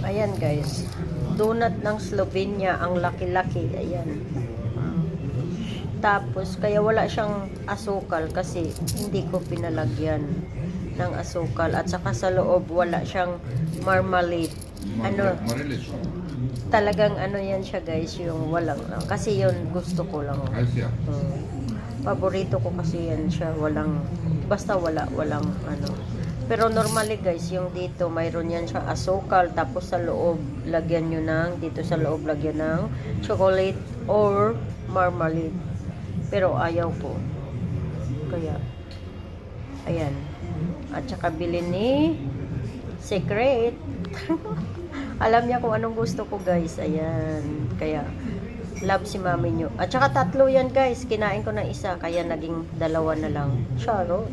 Ayan guys. Donut ng Slovenia. Ang laki-laki. Ayan. Tapos, kaya wala siyang asukal kasi hindi ko pinalagyan ng asukal. At saka sa loob, wala siyang marmalade. Ano, talagang ano yan siya guys, yung walang lang. Kasi yun, gusto ko lang. Paborito ko kasi yan siya, walang, basta walang ano. Pero normally guys, yung dito, mayroon yan siya asukal. Tapos sa loob, lagyan nyo ng, dito sa loob, lagyan ng chocolate or marmalade. Pero ayaw ko. Kaya, ayan. At saka bili ni Secret. Alam niya kung anong gusto ko guys. Ayan. Kaya, love si mami nyo. At saka tatlo yan guys. Kinain ko ng isa. Kaya naging dalawa na lang. Charot.